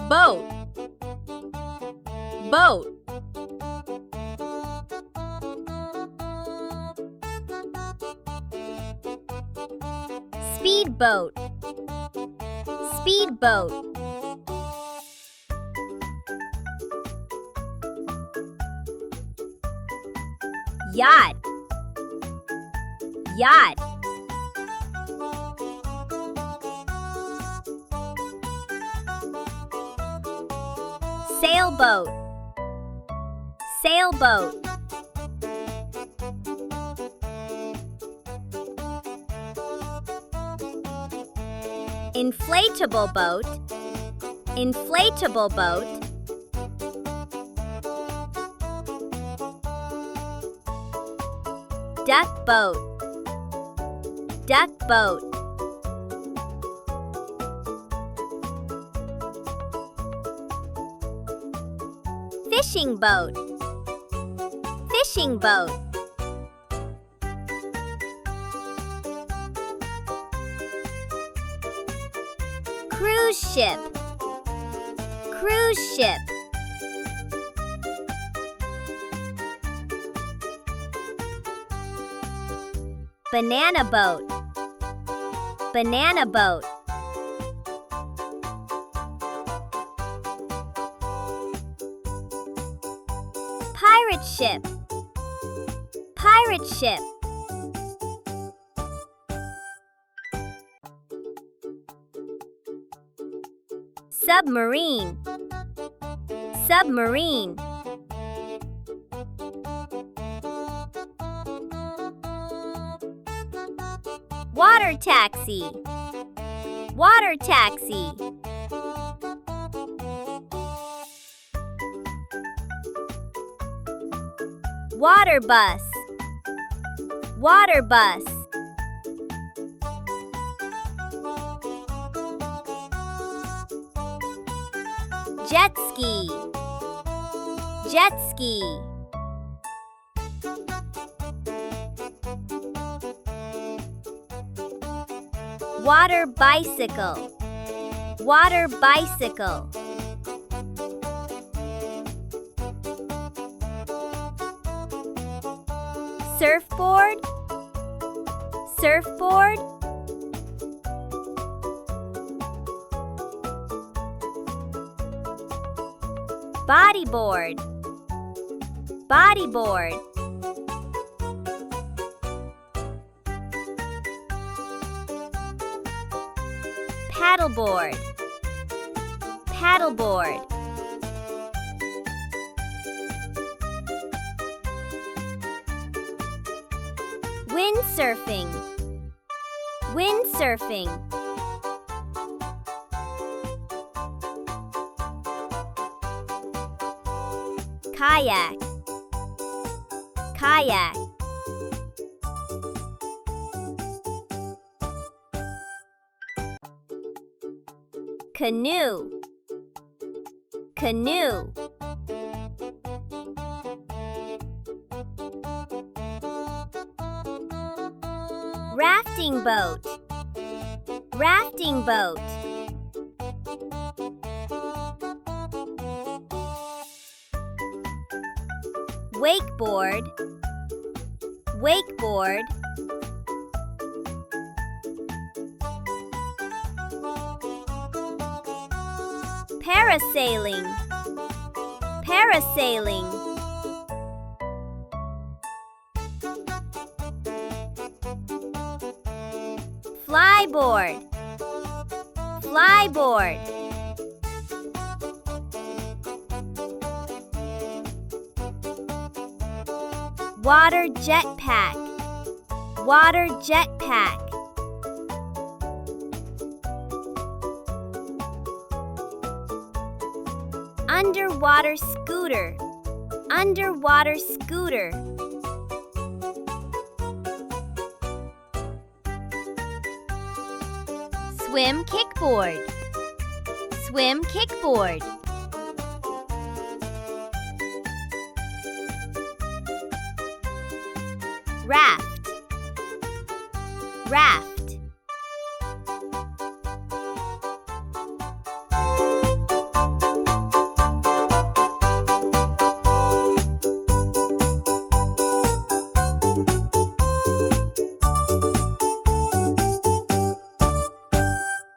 Boat, boat. Speedboat, speedboat. Yacht, yacht. Sailboat, sailboat. Inflatable boat, inflatable boat. Duck boat, duck boat. Fishing boat, fishing boat. Cruise ship, cruise ship. Banana boat, banana boat. Pirate ship, pirate ship. Submarine, submarine. Water taxi, water taxi. Water bus, water bus. Jet ski, jet ski. Water bicycle, water bicycle. Surfboard, surfboard. Bodyboard, bodyboard. Paddleboard, paddleboard. Windsurfing, windsurfing. Kayak, kayak. Canoe, canoe. Rafting boat, rafting boat. Wakeboard, wakeboard. Parasailing, parasailing. Flyboard, flyboard. Water jetpack, water jetpack. Underwater scooter, underwater scooter. Swim kickboard, swim kickboard. Raft,